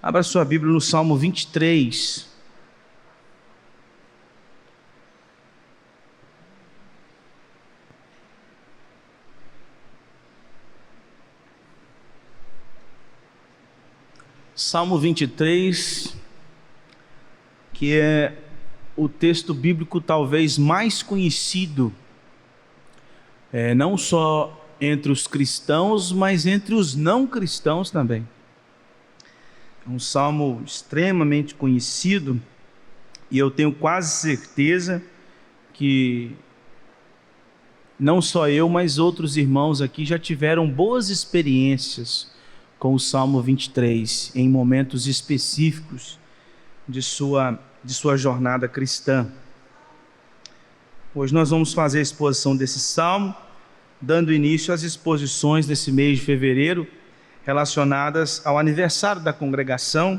Abra sua Bíblia no Salmo 23. Salmo 23, que é o texto bíblico talvez mais conhecido, não só entre os cristãos, mas entre os não cristãos também. É um salmo extremamente conhecido, e eu tenho quase certeza que não só eu, mas outros irmãos aqui já tiveram boas experiências com o Salmo 23, em momentos específicos de sua jornada cristã. Hoje nós vamos fazer a exposição desse salmo, dando início às exposições desse mês de fevereiro, relacionadas ao aniversário da congregação,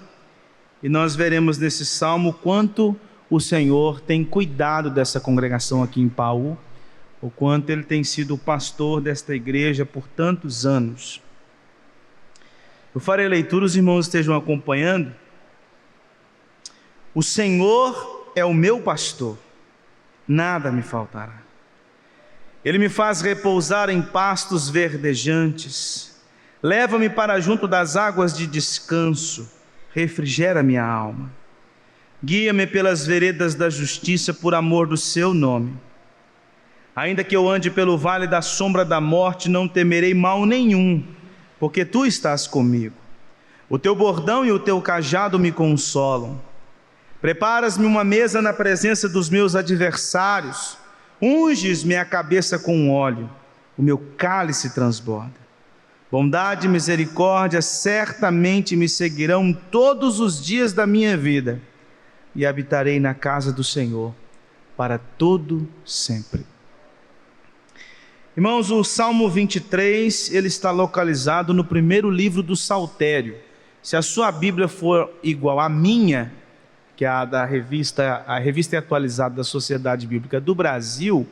e nós veremos nesse salmo quanto o Senhor tem cuidado dessa congregação aqui em Paú, o quanto Ele tem sido o pastor desta igreja por tantos anos. Eu farei a leitura, os irmãos estejam acompanhando. O Senhor é o meu pastor, nada me faltará. Ele me faz repousar em pastos verdejantes, leva-me para junto das águas de descanso, refrigera minha alma. Guia-me pelas veredas da justiça por amor do seu nome. Ainda que eu ande pelo vale da sombra da morte, não temerei mal nenhum, porque tu estás comigo. O teu bordão e o teu cajado me consolam. Preparas-me uma mesa na presença dos meus adversários, unges-me a cabeça com óleo, o meu cálice transborda. Bondade e misericórdia certamente me seguirão todos os dias da minha vida, e habitarei na casa do Senhor para todo sempre. Irmãos, o Salmo 23, ele está localizado no primeiro livro do Saltério. Se a sua Bíblia for igual à minha, que é a revista atualizada da Sociedade Bíblica do Brasil,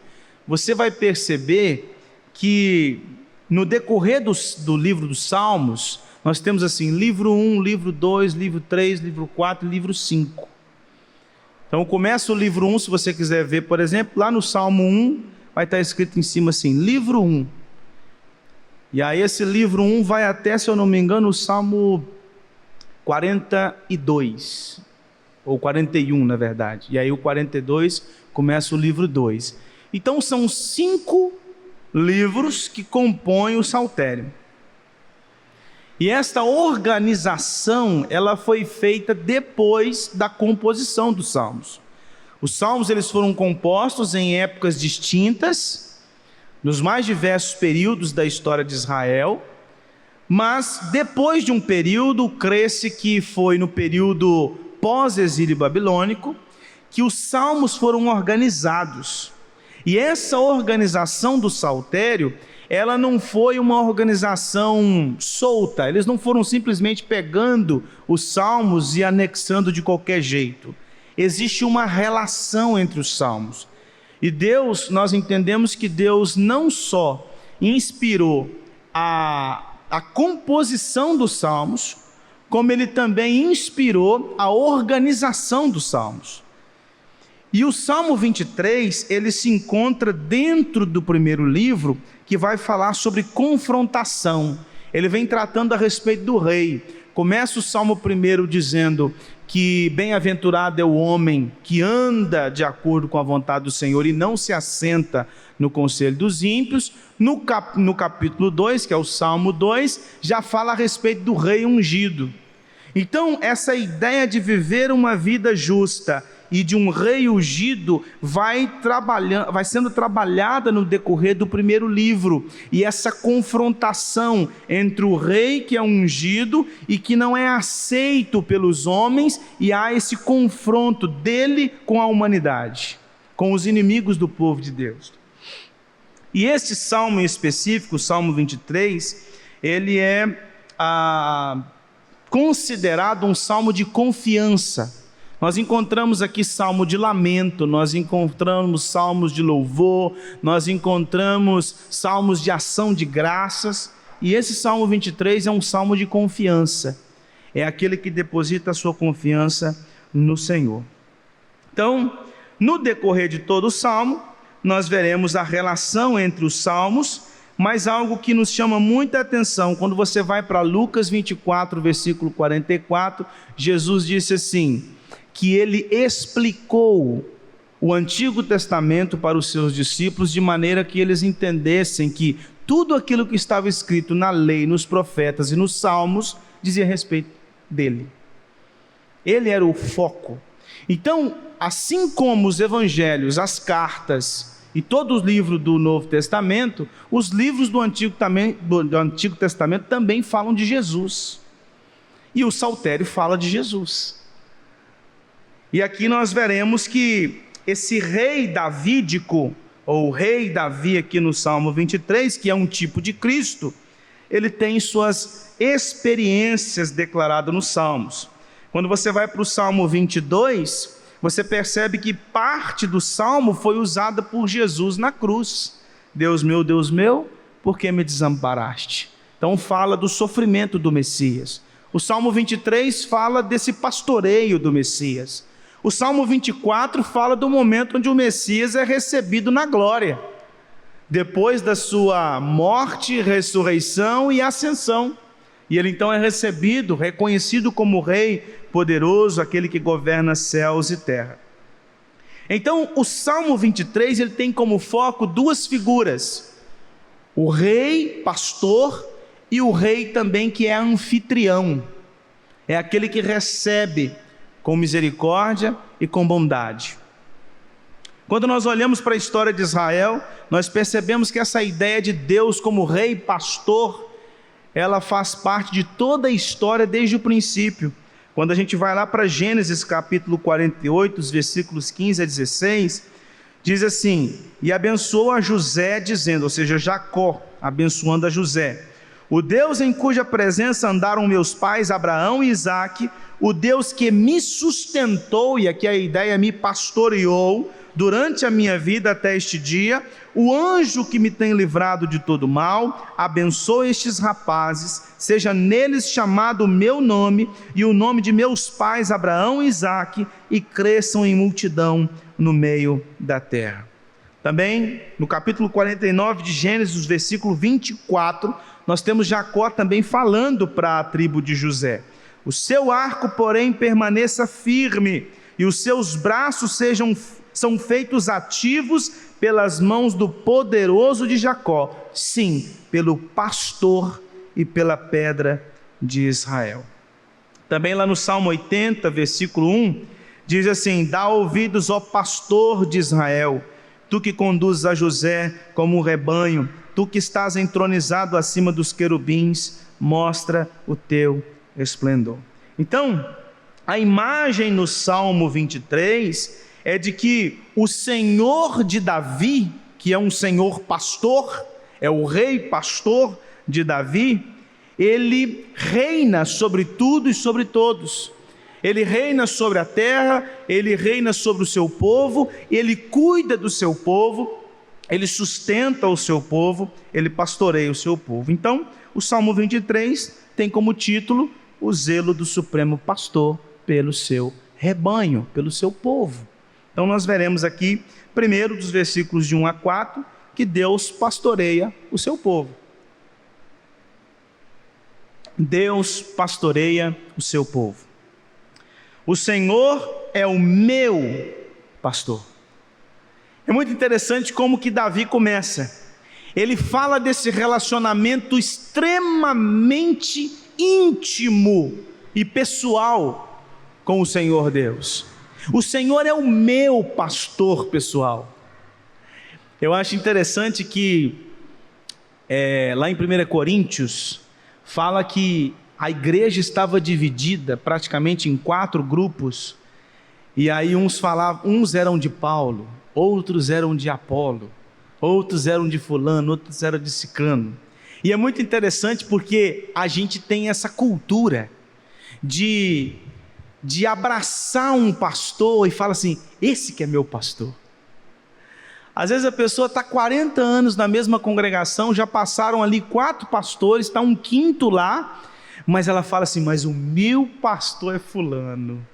você vai perceber que no decorrer do livro dos Salmos, nós temos assim, livro 1, livro 2, livro 3, livro 4 e livro 5. Então começa o livro 1, se você quiser ver, por exemplo, lá no Salmo 1, vai estar escrito em cima assim, livro 1. E aí esse livro 1 vai até, se eu não me engano, o Salmo 42, ou 41 na verdade. E aí o 42 começa o livro 2. Então são 5 livros que compõem o Saltério. E esta organização, ela foi feita depois da composição dos Salmos. Os Salmos, eles foram compostos em épocas distintas, nos mais diversos períodos da história de Israel, mas depois de um período, crê-se que foi no período pós-exílio babilônico, que os Salmos foram organizados. E essa organização do Saltério, ela não foi uma organização solta, eles não foram simplesmente pegando os salmos e anexando de qualquer jeito. Existe uma relação entre os salmos. E Deus, nós entendemos que Deus não só inspirou a composição dos salmos, como Ele também inspirou a organização dos salmos. E o Salmo 23, ele se encontra dentro do primeiro livro, que vai falar sobre confrontação. Ele vem tratando a respeito do rei. Começa o Salmo 1 dizendo que bem-aventurado é o homem que anda de acordo com a vontade do Senhor e não se assenta no conselho dos ímpios. No capítulo 2, que é o Salmo 2, já fala a respeito do rei ungido. Então, essa ideia de viver uma vida justa e de um rei ungido vai sendo trabalhada no decorrer do primeiro livro. E essa confrontação entre o rei que é ungido e que não é aceito pelos homens, e há esse confronto dele com a humanidade, com os inimigos do povo de Deus. E este salmo em específico, o Salmo 23, ele é considerado um salmo de confiança. Nós encontramos aqui salmo de lamento, nós encontramos salmos de louvor, nós encontramos salmos de ação de graças, e esse Salmo 23 é um salmo de confiança. é aquele que deposita a sua confiança no Senhor. Então, no decorrer de todo o Salmo, nós veremos a relação entre os Salmos, mas algo que nos chama muita atenção, quando você vai para Lucas 24, versículo 44, Jesus disse assim, que ele explicou o Antigo Testamento para os seus discípulos, de maneira que eles entendessem que tudo aquilo que estava escrito na lei, nos profetas e nos salmos, dizia respeito dele. Ele era o foco. Então, assim como os evangelhos, as cartas e todo o livro do Novo Testamento, os livros do Antigo Testamento também falam de Jesus. E o Saltério fala de Jesus. E aqui nós veremos que esse rei davídico, ou rei Davi aqui no Salmo 23, que é um tipo de Cristo, ele tem suas experiências declaradas nos Salmos. Quando você vai para o Salmo 22, você percebe que parte do Salmo foi usada por Jesus na cruz. Deus meu, por que me desamparaste? Então fala do sofrimento do Messias. O Salmo 23 fala desse pastoreio do Messias. O Salmo 24 fala do momento onde o Messias é recebido na glória, depois da sua morte, ressurreição e ascensão. E ele então é recebido, reconhecido como Rei poderoso, aquele que governa céus e terra. Então o Salmo 23 ele tem como foco duas figuras, o rei pastor e o rei também que é anfitrião, é aquele que recebe com misericórdia e com bondade. Quando nós olhamos para a história de Israel, nós percebemos que essa ideia de Deus como rei pastor, ela faz parte de toda a história desde o princípio. Quando a gente vai lá para Gênesis capítulo 48, os versículos 15 a 16, diz assim, e abençoou a José dizendo, ou seja, Jacó abençoando a José, o Deus em cuja presença andaram meus pais Abraão e Isaque, o Deus que me sustentou, e aqui a ideia me pastoreou, durante a minha vida até este dia, o anjo que me tem livrado de todo mal, abençoe estes rapazes, seja neles chamado o meu nome e o nome de meus pais Abraão e Isaque, e cresçam em multidão no meio da terra. Também no capítulo 49 de Gênesis, versículo 24, nós temos Jacó também falando para a tribo de José, o seu arco porém permaneça firme, e os seus braços são feitos ativos pelas mãos do poderoso de Jacó, sim, pelo pastor e pela pedra de Israel. Também lá no Salmo 80, versículo 1, diz assim, dá ouvidos, ó pastor de Israel, tu que conduzes a José como um rebanho, tu que estás entronizado acima dos querubins, mostra o teu esplendor. Então, a imagem no Salmo 23 é de que o Senhor de Davi, que é um Senhor pastor, é o rei pastor de Davi, ele reina sobre tudo e sobre todos. Ele reina sobre a terra, ele reina sobre o seu povo, ele cuida do seu povo, ele sustenta o seu povo, ele pastoreia o seu povo. Então, o Salmo 23 tem como título o zelo do Supremo Pastor pelo seu rebanho, pelo seu povo. Então nós veremos aqui, primeiro dos versículos de 1 a 4, que Deus pastoreia o seu povo. Deus pastoreia o seu povo. O Senhor é o meu pastor. É muito interessante como que Davi começa. Ele fala desse relacionamento extremamente íntimo e pessoal com o Senhor Deus. O Senhor é o meu pastor pessoal. Eu acho interessante que lá em 1 Coríntios fala que a igreja estava dividida praticamente em 4 grupos, e aí uns eram de Paulo, outros eram de Apolo, outros eram de fulano, outros eram de ciclano. E é muito interessante porque a gente tem essa cultura de abraçar um pastor e fala assim, esse que é meu pastor. Às vezes a pessoa está 40 anos na mesma congregação, já passaram ali 4 pastores, está um 5º lá, Mas ela fala assim: mas o meu pastor é fulano.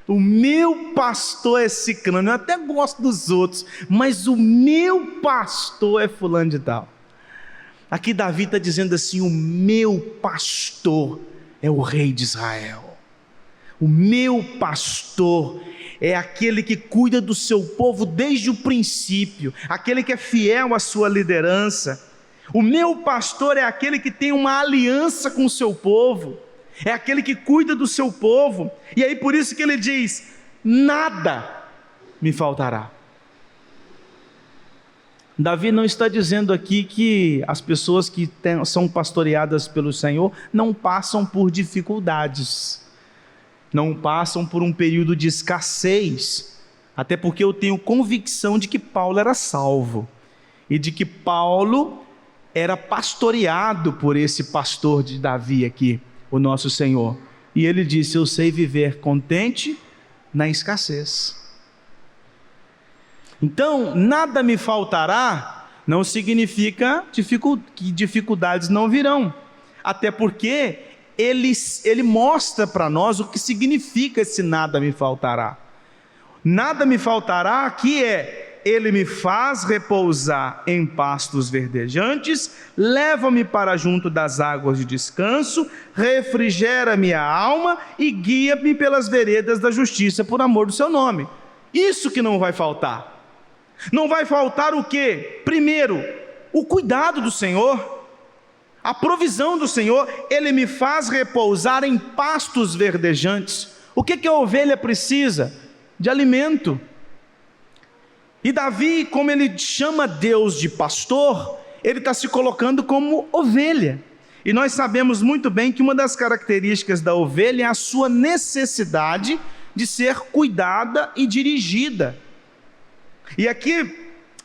O meu pastor é ciclano. Eu até gosto dos outros, mas o meu pastor é fulano de tal. Aqui Davi está dizendo assim: o meu pastor é o rei de Israel. O meu pastor é aquele que cuida do seu povo desde o princípio, aquele que é fiel à sua liderança. O meu pastor é aquele que tem uma aliança com o seu povo, é aquele que cuida do seu povo. E aí por isso que ele diz: nada me faltará. Davi não está dizendo aqui que as pessoas que são pastoreadas pelo Senhor não passam por dificuldades, não passam por um período de escassez, até porque eu tenho convicção de que Paulo era salvo, e de que Paulo era pastoreado por esse pastor de Davi aqui, o nosso Senhor. E ele disse: eu sei viver contente na escassez. Então, nada me faltará não significa que dificuldades não virão, até porque ele mostra para nós o que significa esse nada me faltará. Nada me faltará aqui ele me faz repousar em pastos verdejantes, leva-me para junto das águas de descanso, refrigera minha alma e guia-me pelas veredas da justiça por amor do seu nome. Isso que não vai faltar. Não vai faltar o quê? Primeiro, o cuidado do Senhor, a provisão do Senhor. Ele me faz repousar em pastos verdejantes. O que a ovelha precisa? De alimento. E Davi, como ele chama Deus de pastor, ele está se colocando como ovelha. E nós sabemos muito bem que uma das características da ovelha é a sua necessidade de ser cuidada e dirigida. E aqui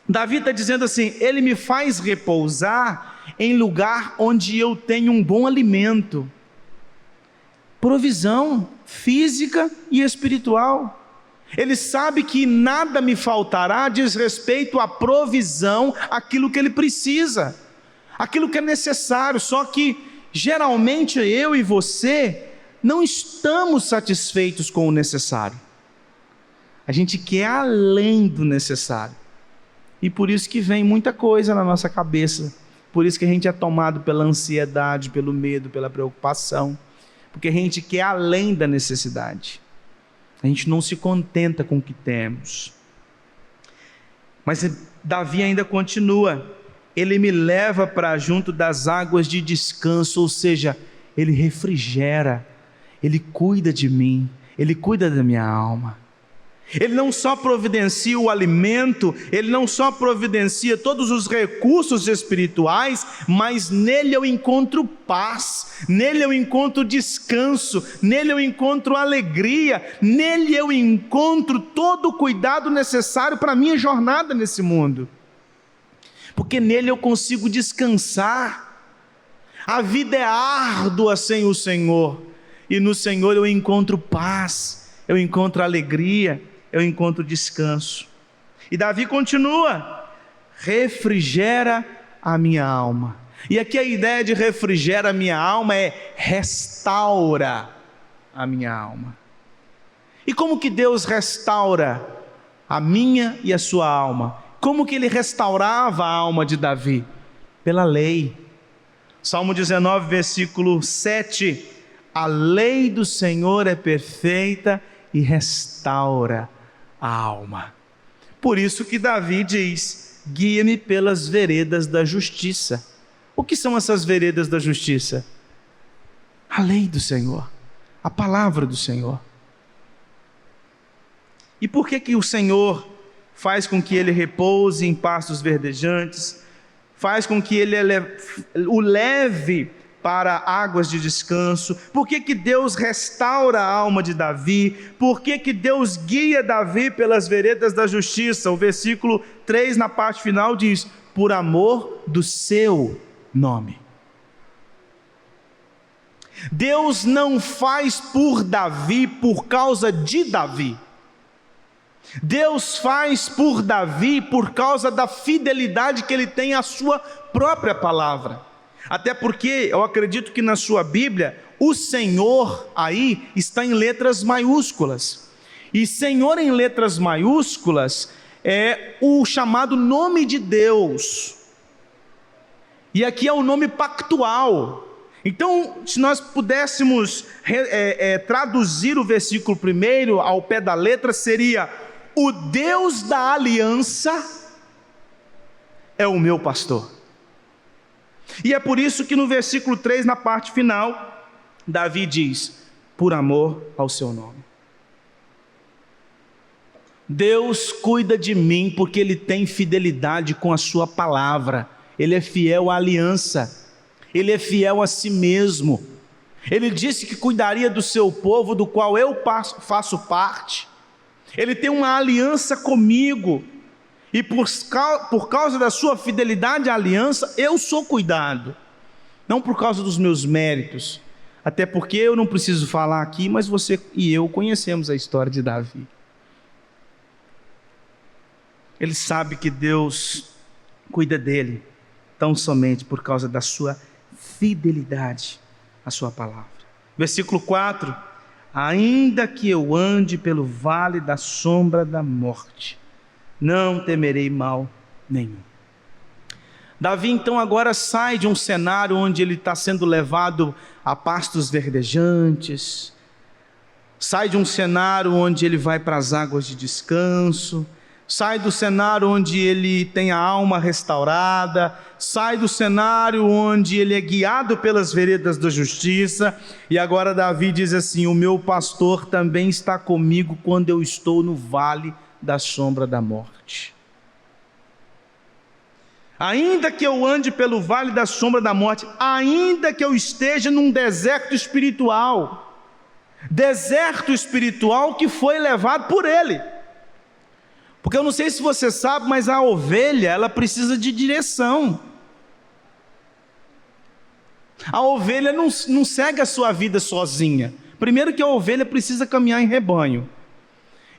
Davi está dizendo assim: ele me faz repousar em lugar onde eu tenho um bom alimento, provisão física e espiritual. Ele sabe que nada me faltará diz respeito à provisão, aquilo que ele precisa, aquilo que é necessário. Só que geralmente eu e você não estamos satisfeitos com o necessário. A gente quer além do necessário. E por isso que vem muita coisa na nossa cabeça. Por isso que a gente é tomado pela ansiedade, pelo medo, pela preocupação. Porque a gente quer além da necessidade. A gente não se contenta com o que temos. Mas Davi ainda continua: ele me leva para junto das águas de descanso, ou seja, ele refrigera, ele cuida de mim, ele cuida da minha alma. Ele não só providencia o alimento, ele não só providencia todos os recursos espirituais, mas nele eu encontro paz, nele eu encontro descanso, nele eu encontro alegria, nele eu encontro todo o cuidado necessário para a minha jornada nesse mundo, porque nele eu consigo descansar. A vida é árdua sem o Senhor, e no Senhor eu encontro paz, eu encontro alegria, eu encontro descanso. E Davi continua: refrigera a minha alma. E aqui a ideia de refrigera a minha alma é restaura a minha alma. E como que Deus restaura a minha e a sua alma? Como que ele restaurava a alma de Davi? Pela lei. Salmo 19, versículo 7: a lei do Senhor é perfeita e restaura a alma. Por isso que Davi diz: guia-me pelas veredas da justiça. O que são essas veredas da justiça? A lei do Senhor, a palavra do Senhor. E por que o Senhor faz com que ele repouse em pastos verdejantes, faz com que ele o leve para águas de descanso? Por que Deus restaura a alma de Davi? Por que Deus guia Davi pelas veredas da justiça? O versículo 3 na parte final diz: por amor do seu nome. Deus não faz por Davi por causa de Davi. Deus faz por Davi por causa da fidelidade que ele tem à sua própria palavra. Até porque eu acredito que na sua Bíblia, o Senhor aí está em letras maiúsculas. E Senhor em letras maiúsculas é o chamado nome de Deus. E aqui é o nome pactual. Então, se nós pudéssemos traduzir o versículo primeiro ao pé da letra, seria: o Deus da aliança é o meu pastor. E é por isso que no versículo 3, na parte final, Davi diz: por amor ao seu nome. Deus cuida de mim porque Ele tem fidelidade com a sua palavra. Ele é fiel à aliança. Ele é fiel a si mesmo. Ele disse que cuidaria do seu povo, do qual eu faço parte. Ele tem uma aliança comigo. E por causa da sua fidelidade à aliança, eu sou cuidado. Não por causa dos meus méritos. Até porque eu não preciso falar aqui, mas você e eu conhecemos a história de Davi. Ele sabe que Deus cuida dele, tão somente por causa da sua fidelidade à sua palavra. Versículo 4: ainda que eu ande pelo vale da sombra da morte, não temerei mal nenhum. Davi então agora sai de um cenário onde ele está sendo levado a pastos verdejantes, sai de um cenário onde ele vai para as águas de descanso, sai do cenário onde ele tem a alma restaurada, sai do cenário onde ele é guiado pelas veredas da justiça, e agora Davi diz assim: o meu pastor também está comigo quando eu estou no vale da sombra da morte. Ainda que eu ande pelo vale da sombra da morte, ainda que eu esteja num deserto espiritual que foi levado por ele. Porque eu não sei se você sabe, mas a ovelha, ela precisa de direção. A ovelha não segue a sua vida sozinha. Primeiro que a ovelha precisa caminhar em rebanho.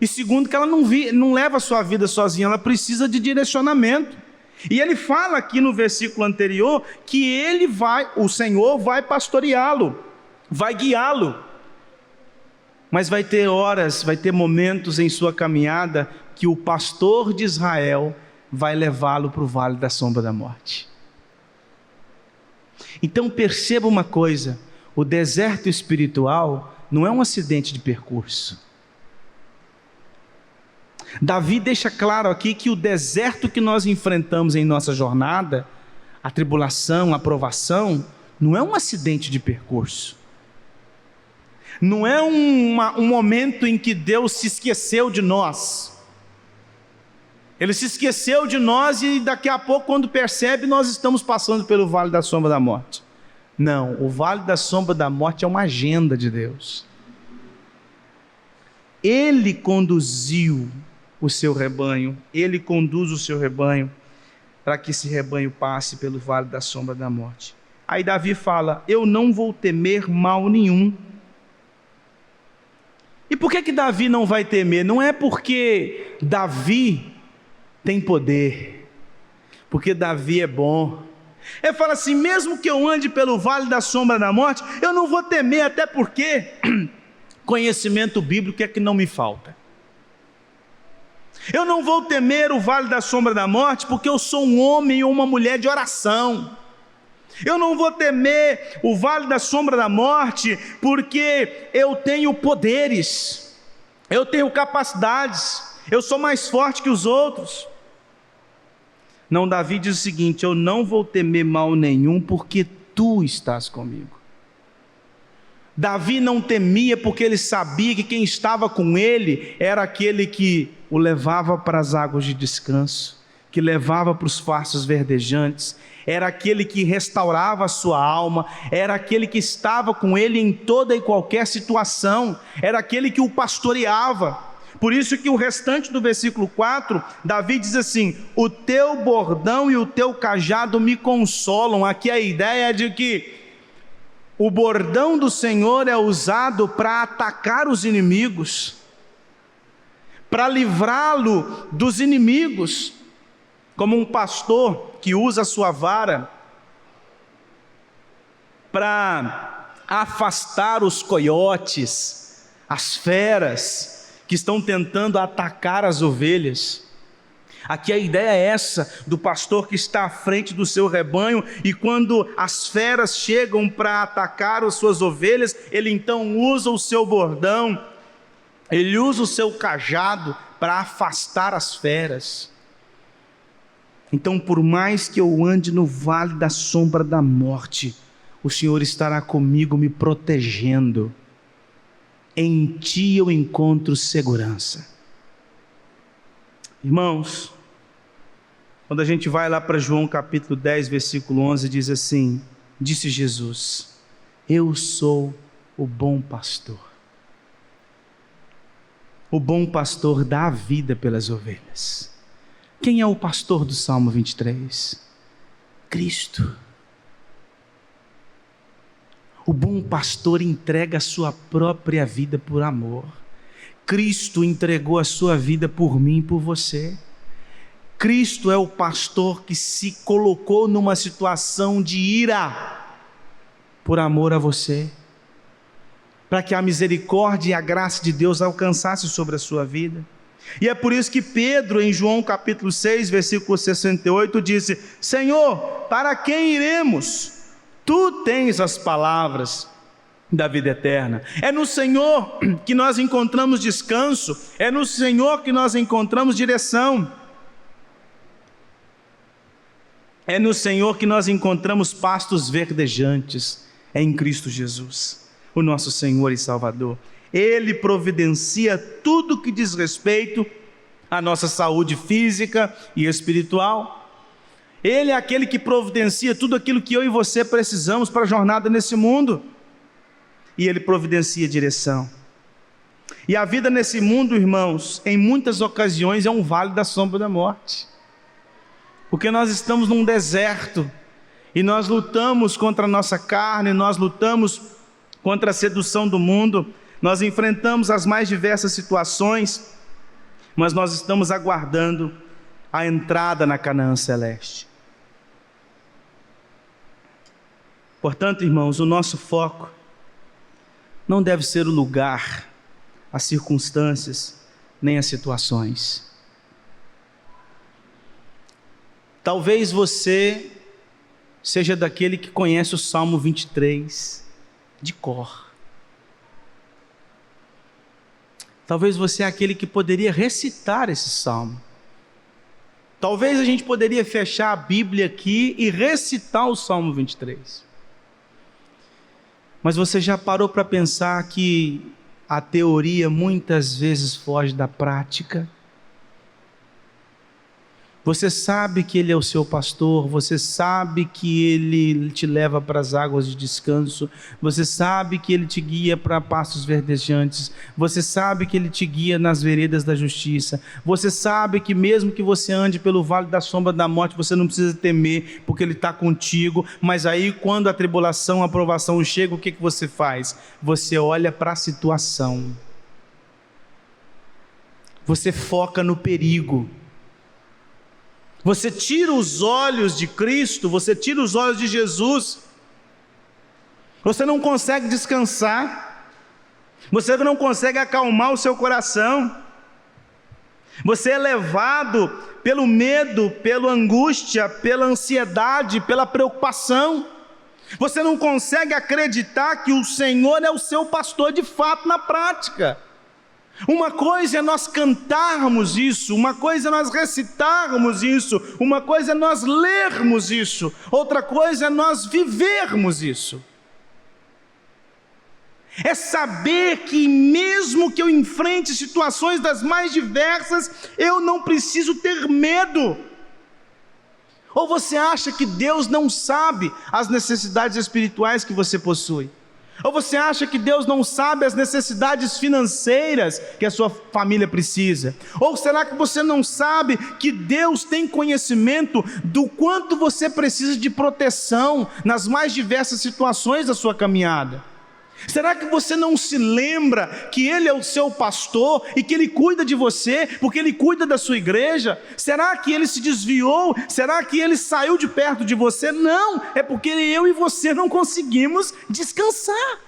E segundo que ela não leva a sua vida sozinha, ela precisa de direcionamento. E ele fala aqui no versículo anterior que o Senhor vai pastoreá-lo, vai guiá-lo. Mas vai ter horas, vai ter momentos em sua caminhada que o pastor de Israel vai levá-lo para o vale da sombra da morte. Então perceba uma coisa: o deserto espiritual não é um acidente de percurso. Davi deixa claro aqui que o deserto que nós enfrentamos em nossa jornada, a tribulação, a provação, não é um acidente de percurso. Não é um momento em que Deus se esqueceu de nós. Ele se esqueceu de nós e daqui a pouco, quando percebe, nós estamos passando pelo vale da sombra da morte. Não, o vale da sombra da morte é uma agenda de Deus. Ele conduziu o seu rebanho, ele conduz o seu rebanho para que esse rebanho passe pelo vale da sombra da morte. Aí Davi fala: eu não vou temer mal nenhum. E por que Davi não vai temer? Não é porque Davi tem poder, porque Davi é bom. Ele fala assim: mesmo que eu ande pelo vale da sombra da morte, eu não vou temer, até porque conhecimento bíblico é que não me falta. Eu não vou temer o vale da sombra da morte, porque eu sou um homem ou uma mulher de oração. Eu não vou temer o vale da sombra da morte, porque eu tenho poderes, eu tenho capacidades, eu sou mais forte que os outros. Não, Davi diz o seguinte: eu não vou temer mal nenhum, porque tu estás comigo. Davi não temia porque ele sabia que quem estava com ele era aquele que o levava para as águas de descanso, que levava para os pastos verdejantes, era aquele que restaurava a sua alma, era aquele que estava com ele em toda e qualquer situação, era aquele que o pastoreava. Por isso que o restante do versículo 4, Davi diz assim: o teu bordão e o teu cajado me consolam. Aqui a ideia é de que o bordão do Senhor é usado para atacar os inimigos, para livrá-lo dos inimigos, como um pastor que usa a sua vara para afastar os coiotes, as feras que estão tentando atacar as ovelhas. Aqui a ideia é essa, do pastor que está à frente do seu rebanho, e quando as feras chegam para atacar as suas ovelhas, ele então usa o seu bordão, ele usa o seu cajado para afastar as feras. Então, por mais que eu ande no vale da sombra da morte, o Senhor estará comigo, me protegendo. Em ti eu encontro segurança. Irmãos, quando a gente vai lá para João capítulo 10, versículo 11, diz assim: disse Jesus, eu sou o bom pastor. O bom pastor dá a vida pelas ovelhas. Quem é o pastor do Salmo 23? Cristo. O bom pastor entrega a sua própria vida por amor. Cristo entregou a sua vida por mim e por você. Cristo é o pastor que se colocou numa situação de ira por amor a você, para que a misericórdia e a graça de Deus alcançasse sobre a sua vida. E é por isso que Pedro, em João capítulo 6, versículo 68, disse: Senhor, para quem iremos? Tu tens as palavras da vida eterna. É no Senhor que nós encontramos descanso, é no Senhor que nós encontramos direção. É no Senhor que nós encontramos pastos verdejantes, é em Cristo Jesus, o nosso Senhor e Salvador. Ele providencia tudo que diz respeito à nossa saúde física e espiritual. Ele é aquele que providencia tudo aquilo que eu e você precisamos para a jornada nesse mundo. E Ele providencia direção. E a vida nesse mundo, irmãos, em muitas ocasiões é um vale da sombra da morte. Porque nós estamos num deserto, e nós lutamos contra a nossa carne, nós lutamos contra a sedução do mundo, nós enfrentamos as mais diversas situações, mas nós estamos aguardando a entrada na Canaã celeste. Portanto, irmãos, o nosso foco não deve ser o lugar, as circunstâncias, nem as situações. Talvez você seja daquele que conhece o Salmo 23 de cor. Talvez você é aquele que poderia recitar esse salmo. Talvez a gente poderia fechar a Bíblia aqui e recitar o Salmo 23. Mas você já parou para pensar que a teoria muitas vezes foge da prática? Você sabe que Ele é o seu pastor, você sabe que Ele te leva para as águas de descanso, você sabe que Ele te guia para pastos verdejantes, você sabe que Ele te guia nas veredas da justiça, você sabe que mesmo que você ande pelo vale da sombra da morte, você não precisa temer, porque Ele está contigo. Mas aí quando a tribulação, a provação chega, o que você faz? Você olha para a situação, você foca no perigo, você tira os olhos de Cristo, você tira os olhos de Jesus, você não consegue descansar, você não consegue acalmar o seu coração, você é levado pelo medo, pela angústia, pela ansiedade, pela preocupação, você não consegue acreditar que o Senhor é o seu pastor de fato na prática. Uma coisa é nós cantarmos isso, uma coisa é nós recitarmos isso, uma coisa é nós lermos isso, outra coisa é nós vivermos isso. É saber que mesmo que eu enfrente situações das mais diversas, eu não preciso ter medo. Ou você acha que Deus não sabe as necessidades espirituais que você possui? Ou você acha que Deus não sabe as necessidades financeiras que a sua família precisa? Ou será que você não sabe que Deus tem conhecimento do quanto você precisa de proteção nas mais diversas situações da sua caminhada? Será que você não se lembra que Ele é o seu pastor e que Ele cuida de você, porque Ele cuida da sua igreja? Será que Ele se desviou? Será que Ele saiu de perto de você? Não, é porque eu e você não conseguimos descansar.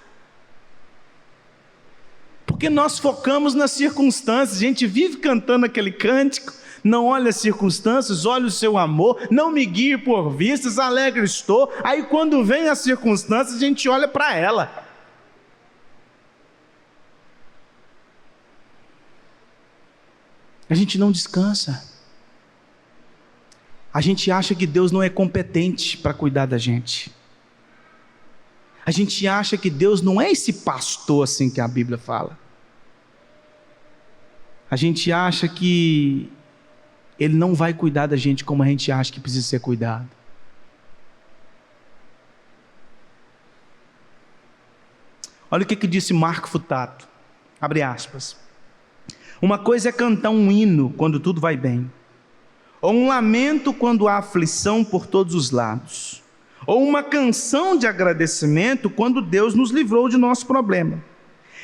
Porque nós focamos nas circunstâncias, a gente vive cantando aquele cântico, não olha as circunstâncias, olha o seu amor, não me guie por vistas, alegre estou. Aí quando vem as circunstâncias, a gente olha para ela. A gente não descansa. A gente acha que Deus não é competente para cuidar da gente. A gente acha que Deus não é esse pastor assim que a Bíblia fala. A gente acha que Ele não vai cuidar da gente como a gente acha que precisa ser cuidado. Olha o que disse Marco Futato, abre aspas. Uma coisa é cantar um hino quando tudo vai bem, ou um lamento quando há aflição por todos os lados, ou uma canção de agradecimento quando Deus nos livrou de nosso problema.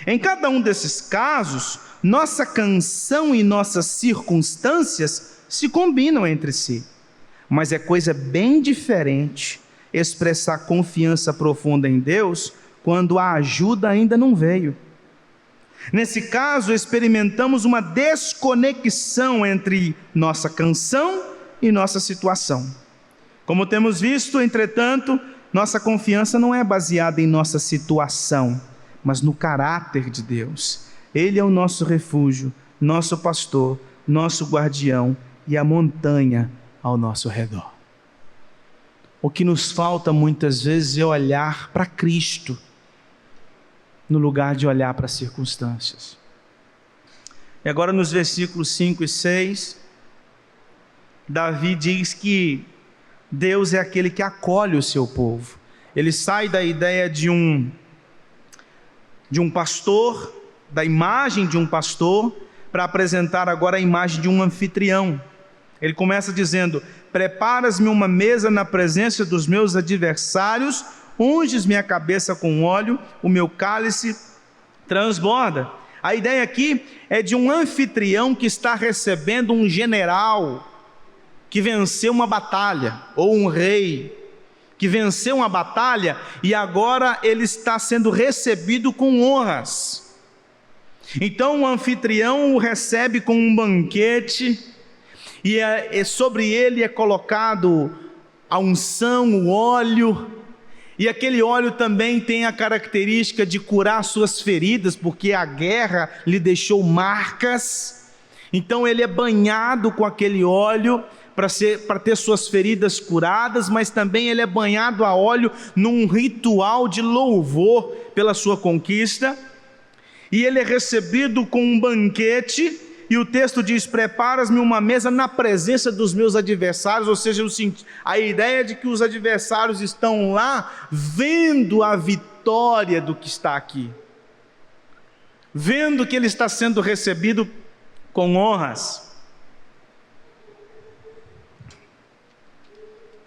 Em cada um desses casos, nossa canção e nossas circunstâncias se combinam entre si, mas é coisa bem diferente expressar confiança profunda em Deus quando a ajuda ainda não veio. Nesse caso, experimentamos uma desconexão entre nossa canção e nossa situação. Como temos visto, entretanto, nossa confiança não é baseada em nossa situação, mas no caráter de Deus. Ele é o nosso refúgio, nosso pastor, nosso guardião e a montanha ao nosso redor. O que nos falta muitas vezes é olhar para Cristo, no lugar de olhar para as circunstâncias. E agora nos versículos 5 e 6, Davi diz que Deus é aquele que acolhe o seu povo. Ele sai da ideia de um pastor, da imagem de um pastor, para apresentar agora a imagem de um anfitrião. Ele começa dizendo: preparas-me uma mesa na presença dos meus adversários, unges minha cabeça com óleo, o meu cálice transborda. A ideia aqui é de um anfitrião que está recebendo um general que venceu uma batalha, ou um rei que venceu uma batalha e agora ele está sendo recebido com honras. Então o anfitrião o recebe com um banquete e sobre ele é colocado a unção, o óleo. E aquele óleo também tem a característica de curar suas feridas, porque a guerra lhe deixou marcas. Então ele é banhado com aquele óleo para ter suas feridas curadas, mas também ele é banhado a óleo num ritual de louvor pela sua conquista. E ele é recebido com um banquete, e o texto diz: preparas-me uma mesa na presença dos meus adversários. Ou seja, a ideia de que os adversários estão lá vendo a vitória do que está aqui, vendo que ele está sendo recebido com honras.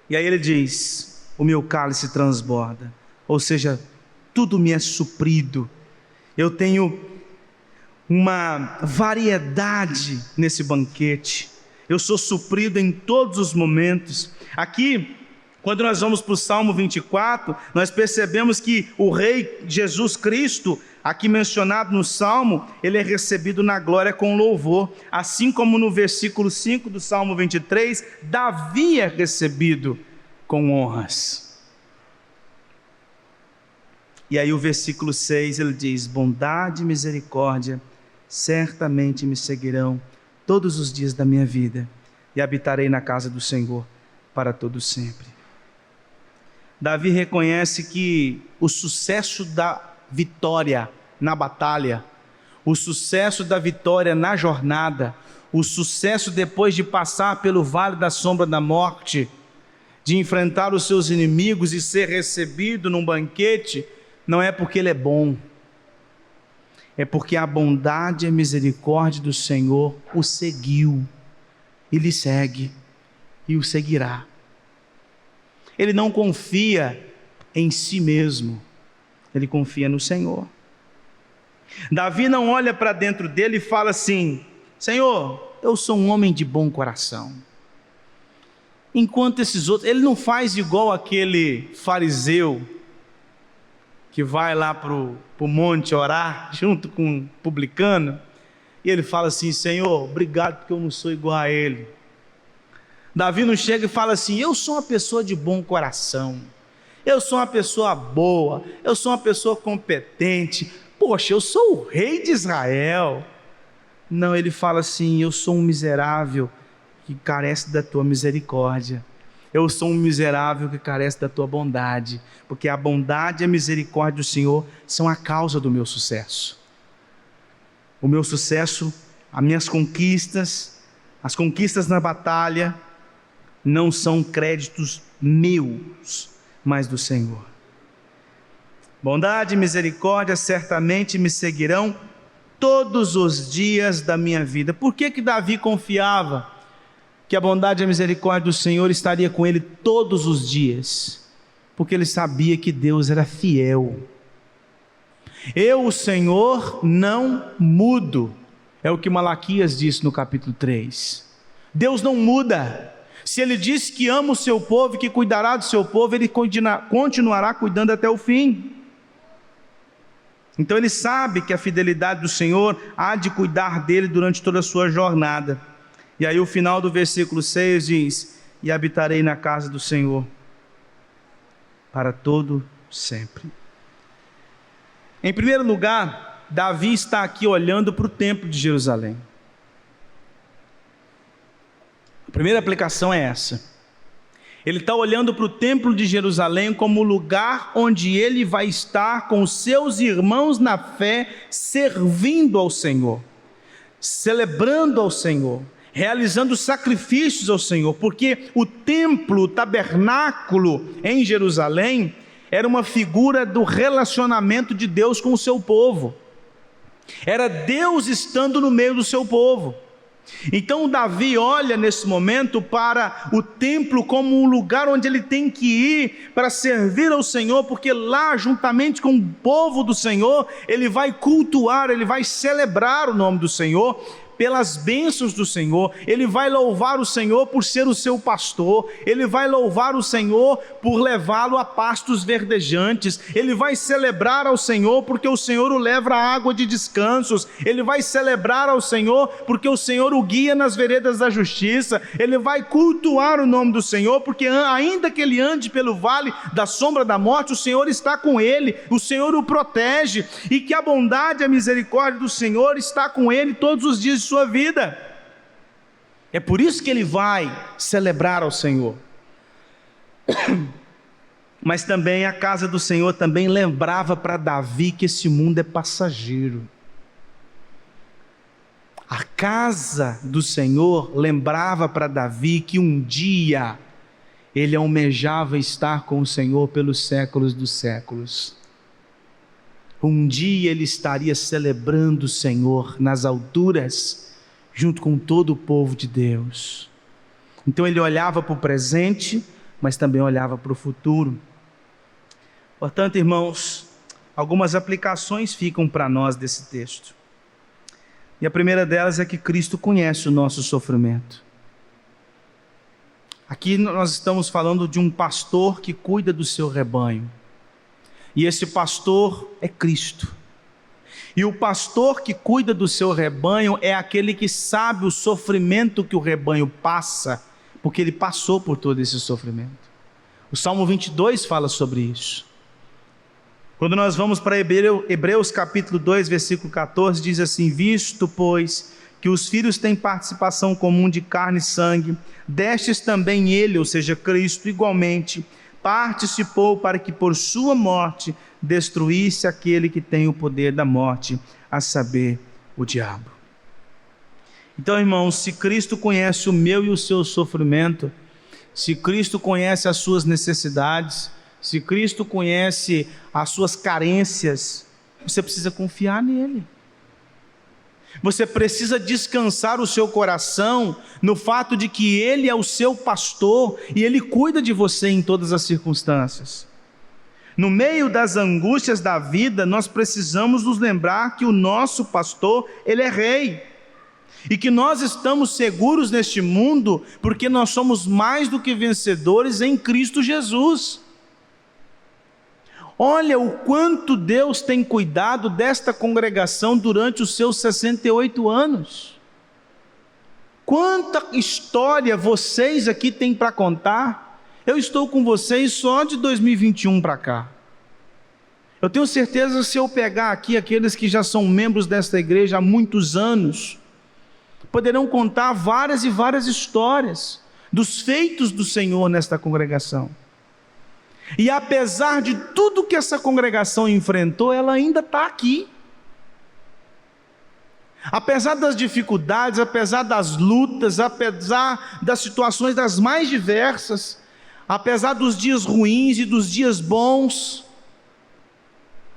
E aí ele diz: o meu cálice transborda, ou seja, tudo me é suprido. Eu tenho uma variedade nesse banquete, eu sou suprido em todos os momentos. Aqui, quando nós vamos para o Salmo 24, nós percebemos que o Rei Jesus Cristo, aqui mencionado no Salmo, ele é recebido na glória com louvor, assim como no versículo 5 do Salmo 23, Davi é recebido com honras. E aí o versículo 6, ele diz: bondade e misericórdia certamente me seguirão todos os dias da minha vida, e habitarei na casa do Senhor para todo sempre. Davi reconhece que o sucesso da vitória na batalha, o sucesso da vitória na jornada, o sucesso depois de passar pelo vale da sombra da morte, de enfrentar os seus inimigos e ser recebido num banquete, não é porque ele é bom, é porque a bondade e a misericórdia do Senhor o seguiu, ele segue e o seguirá. Ele não confia em si mesmo, Ele confia no Senhor. Davi não olha para dentro dele e fala assim: Senhor, eu sou um homem de bom coração. Enquanto esses outros, ele não faz igual aquele fariseu que vai lá para o monte orar junto com um publicano, e ele fala assim: Senhor, obrigado porque eu não sou igual a ele. Davi não chega e fala assim: eu sou uma pessoa de bom coração, eu sou uma pessoa boa, eu sou uma pessoa competente, poxa, eu sou o rei de Israel. Não, ele fala assim: eu sou um miserável que carece da tua misericórdia. Eu sou um miserável que carece da tua bondade, porque a bondade e a misericórdia do Senhor são a causa do meu sucesso. O meu sucesso, as minhas conquistas, as conquistas na batalha, não são créditos meus, mas do Senhor. Bondade e misericórdia certamente me seguirão todos os dias da minha vida. Por que Davi confiava que a bondade e a misericórdia do Senhor estaria com ele todos os dias? Porque ele sabia que Deus era fiel. Eu, o Senhor, não mudo, é o que Malaquias disse no capítulo 3. Deus não muda. Se ele disse que ama o seu povo e que cuidará do seu povo, ele continuará cuidando até o fim. Então ele sabe que a fidelidade do Senhor há de cuidar dele durante toda a sua jornada. E aí o final do versículo 6 diz: e habitarei na casa do Senhor para todo sempre. Em primeiro lugar, Davi está aqui olhando para o templo de Jerusalém. A primeira aplicação é essa. Ele está olhando para o templo de Jerusalém como o lugar onde ele vai estar com os seus irmãos na fé, servindo ao Senhor, celebrando ao Senhor, realizando sacrifícios ao Senhor, porque o templo, o tabernáculo em Jerusalém, era uma figura do relacionamento de Deus com o seu povo. Era Deus estando no meio do seu povo. Então Davi olha nesse momento para o templo como um lugar onde ele tem que ir para servir ao Senhor, porque lá, juntamente com o povo do Senhor, ele vai cultuar, ele vai celebrar o nome do Senhor, pelas bênçãos do Senhor. Ele vai louvar o Senhor por ser o seu pastor, ele vai louvar o Senhor por levá-lo a pastos verdejantes, ele vai celebrar ao Senhor porque o Senhor o leva à água de descansos, ele vai celebrar ao Senhor porque o Senhor o guia nas veredas da justiça, ele vai cultuar o nome do Senhor, porque ainda que ele ande pelo vale da sombra da morte, o Senhor está com ele, o Senhor o protege, e que a bondade e a misericórdia do Senhor está com ele todos os dias de sua vida. É por isso que ele vai celebrar ao Senhor. Mas também a casa do Senhor também lembrava para Davi que esse mundo é passageiro. A casa do Senhor lembrava para Davi que um dia ele almejava estar com o Senhor pelos séculos dos séculos. Um dia ele estaria celebrando o Senhor nas alturas, junto com todo o povo de Deus. Então ele olhava para o presente, mas também olhava para o futuro. Portanto, irmãos, algumas aplicações ficam para nós desse texto. E a primeira delas é que Cristo conhece o nosso sofrimento. Aqui nós estamos falando de um pastor que cuida do seu rebanho. E esse pastor é Cristo. E o pastor que cuida do seu rebanho é aquele que sabe o sofrimento que o rebanho passa, porque ele passou por todo esse sofrimento. O Salmo 22 fala sobre isso. Quando nós vamos para Hebreus capítulo 2, versículo 14, diz assim: visto, pois, que os filhos têm participação comum de carne e sangue, destes também ele, ou seja, Cristo, igualmente, participou para que por sua morte destruísse aquele que tem o poder da morte, a saber, o diabo. Então, irmãos, se Cristo conhece o meu e o seu sofrimento, se Cristo conhece as suas necessidades, se Cristo conhece as suas carências, você precisa confiar nele. Você precisa descansar o seu coração no fato de que Ele é o seu pastor e Ele cuida de você em todas as circunstâncias. No meio das angústias da vida, nós precisamos nos lembrar que o nosso pastor, ele é rei. E que nós estamos seguros neste mundo, porque nós somos mais do que vencedores em Cristo Jesus. Olha o quanto Deus tem cuidado desta congregação durante os seus 68 anos. Quanta história vocês aqui têm para contar. Eu estou com vocês só de 2021 para cá. Eu tenho certeza que se eu pegar aqui aqueles que já são membros desta igreja há muitos anos, poderão contar várias e várias histórias dos feitos do Senhor nesta congregação. E apesar de tudo que essa congregação enfrentou, ela ainda está aqui. Apesar das dificuldades, apesar das lutas, apesar das situações das mais diversas, apesar dos dias ruins e dos dias bons,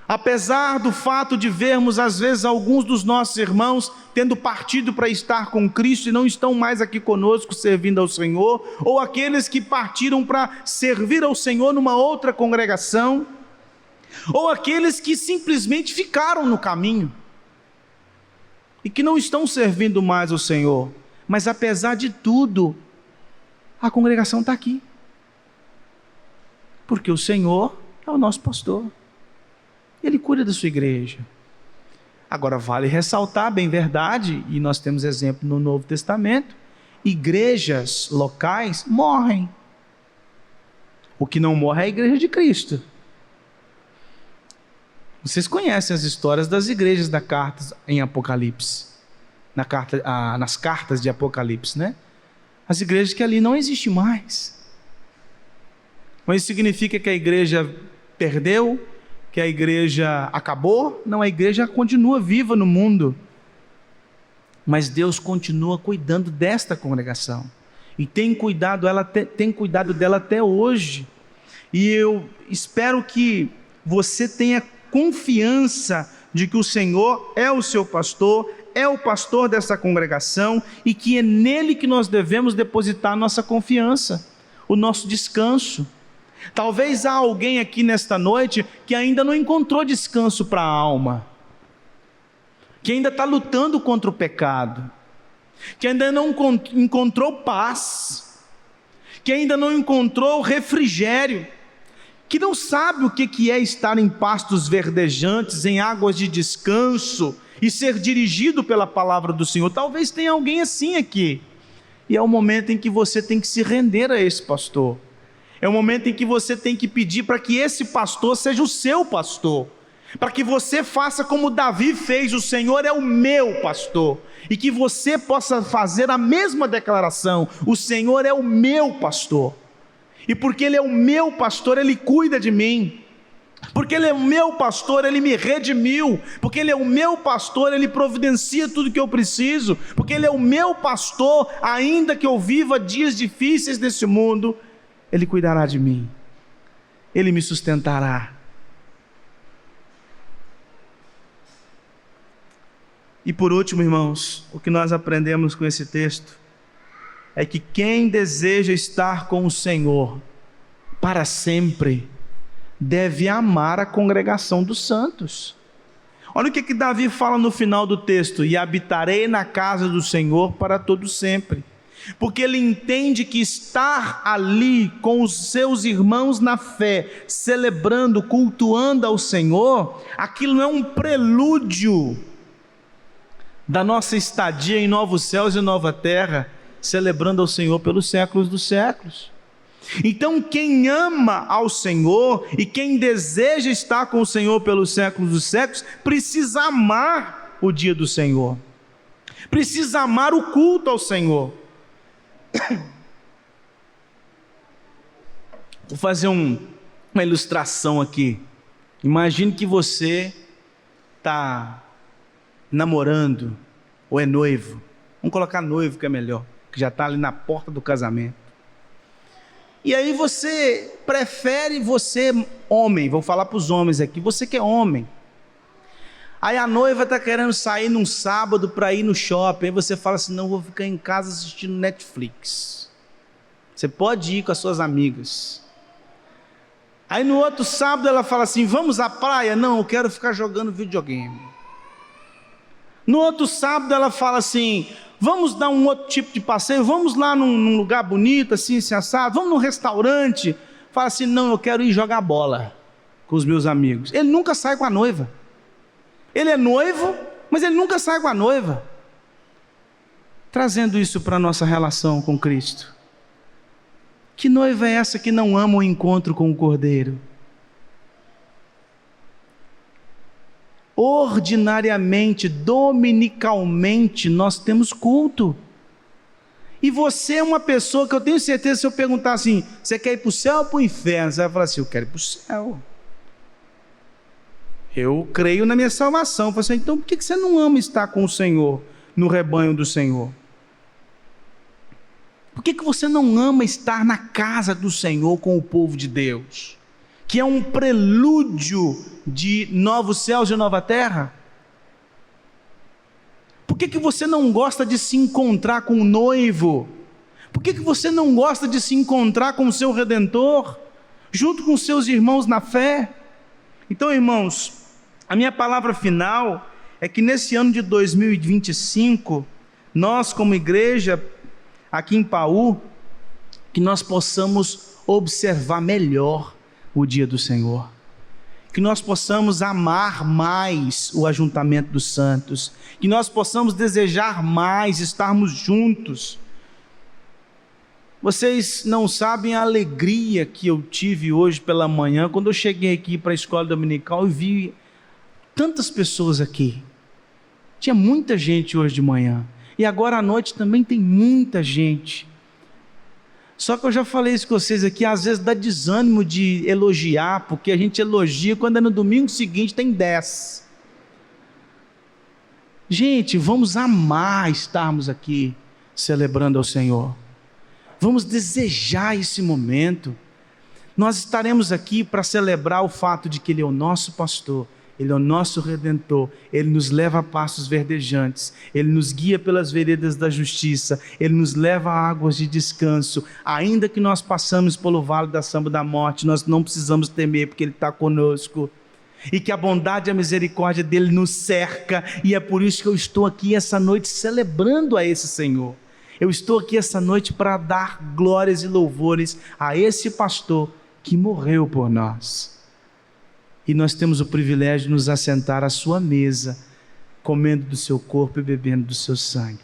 apesar do fato de vermos às vezes alguns dos nossos irmãos tendo partido para estar com Cristo e não estão mais aqui conosco servindo ao Senhor, ou aqueles que partiram para servir ao Senhor numa outra congregação, ou aqueles que simplesmente ficaram no caminho e que não estão servindo mais ao Senhor, mas apesar de tudo, a congregação está aqui, porque o Senhor é o nosso pastor. Ele cuida da sua igreja. Agora vale ressaltar, bem verdade, e nós temos exemplo no Novo Testamento, igrejas locais morrem. O que não morre é a igreja de Cristo. Vocês conhecem as histórias das igrejas da carta em Apocalipse, nas cartas de Apocalipse, né? As igrejas que ali não existem mais. Mas isso significa que a igreja perdeu, que a igreja acabou? Não, a igreja continua viva no mundo, mas Deus continua cuidando desta congregação, e tem cuidado dela até hoje, e eu espero que você tenha confiança de que o Senhor é o seu pastor, é o pastor dessa congregação, e que é nele que nós devemos depositar nossa confiança, o nosso descanso. Talvez há alguém aqui nesta noite que ainda não encontrou descanso para a alma, que ainda está lutando contra o pecado, que ainda não encontrou paz, que ainda não encontrou refrigério, que não sabe o que é estar em pastos verdejantes, em águas de descanso e ser dirigido pela palavra do Senhor. Talvez tenha alguém assim aqui, e é o momento em que você tem que se render a esse pastor. É o momento em que você tem que pedir para que esse pastor seja o seu pastor, para que você faça como Davi fez: o Senhor é o meu pastor, e que você possa fazer a mesma declaração: o Senhor é o meu pastor, e porque Ele é o meu pastor, Ele cuida de mim, porque Ele é o meu pastor, Ele me redimiu, porque Ele é o meu pastor, Ele providencia tudo que eu preciso, porque Ele é o meu pastor, ainda que eu viva dias difíceis nesse mundo, Ele cuidará de mim, Ele me sustentará. E por último, irmãos, o que nós aprendemos com esse texto é que quem deseja estar com o Senhor para sempre deve amar a congregação dos santos. Olha o que Davi fala no final do texto: e habitarei na casa do Senhor para todo sempre. Porque ele entende que estar ali com os seus irmãos na fé, celebrando, cultuando ao Senhor, aquilo não é um prelúdio da nossa estadia em novos céus e nova terra, celebrando ao Senhor pelos séculos dos séculos. Então quem ama ao Senhor e quem deseja estar com o Senhor pelos séculos dos séculos, precisa amar o dia do Senhor, precisa amar o culto ao Senhor. Vou fazer uma ilustração aqui. Imagine que você está namorando, ou é noivo. Vamos colocar noivo, que é melhor, que já está ali na porta do casamento. E aí você prefere, você homem, vou falar para os homens aqui, você que é homem, aí a noiva está querendo sair num sábado para ir no shopping, aí você fala assim: não, vou ficar em casa assistindo Netflix. Você pode ir com as suas amigas. Aí no outro sábado ela fala assim: vamos à praia? Não, eu quero ficar jogando videogame. No outro sábado ela fala assim: vamos dar um outro tipo de passeio, vamos lá num lugar bonito, assim, assado, vamos num restaurante. Fala assim: não, eu quero ir jogar bola com os meus amigos. Ele nunca sai com a noiva. Ele é noivo, mas ele nunca sai com a noiva. Trazendo isso para a nossa relação com Cristo. Que noiva é essa que não ama o encontro com o Cordeiro? Ordinariamente, dominicalmente, nós temos culto. E você é uma pessoa que eu tenho certeza, se eu perguntar assim: você quer ir para o céu ou para o inferno? Você vai falar assim: eu quero ir para o céu. Eu creio na minha salvação. Eu falo assim: então por que você não ama estar com o Senhor, no rebanho do Senhor? Por que você não ama estar na casa do Senhor com o povo de Deus? Que é um prelúdio de novos céus e nova terra? Por que você não gosta de se encontrar com o noivo? Por que você não gosta de se encontrar com o seu Redentor, junto com seus irmãos na fé? Então, irmãos, a minha palavra final é que nesse ano de 2025, nós como igreja, aqui em Paú, que nós possamos observar melhor o dia do Senhor, que nós possamos amar mais o ajuntamento dos santos, que nós possamos desejar mais estarmos juntos. Vocês não sabem a alegria que eu tive hoje pela manhã, quando eu cheguei aqui para a escola dominical e vi tantas pessoas aqui. Tinha muita gente hoje de manhã, e agora à noite também tem muita gente. Só que eu já falei isso com vocês aqui, às vezes dá desânimo de elogiar, porque a gente elogia quando é no domingo seguinte tem 10. Gente, vamos amar estarmos aqui celebrando ao Senhor. Vamos desejar esse momento. Nós estaremos aqui para celebrar o fato de que Ele é o nosso pastor, Ele é o nosso Redentor, Ele nos leva a pastos verdejantes, Ele nos guia pelas veredas da justiça, Ele nos leva a águas de descanso. Ainda que nós passamos pelo vale da sombra da morte, nós não precisamos temer, porque Ele está conosco, e que a bondade e a misericórdia dEle nos cerca, e é por isso que eu estou aqui essa noite celebrando a esse Senhor. Eu estou aqui essa noite para dar glórias e louvores a esse pastor que morreu por nós. E nós temos o privilégio de nos assentar à sua mesa, comendo do seu corpo e bebendo do seu sangue.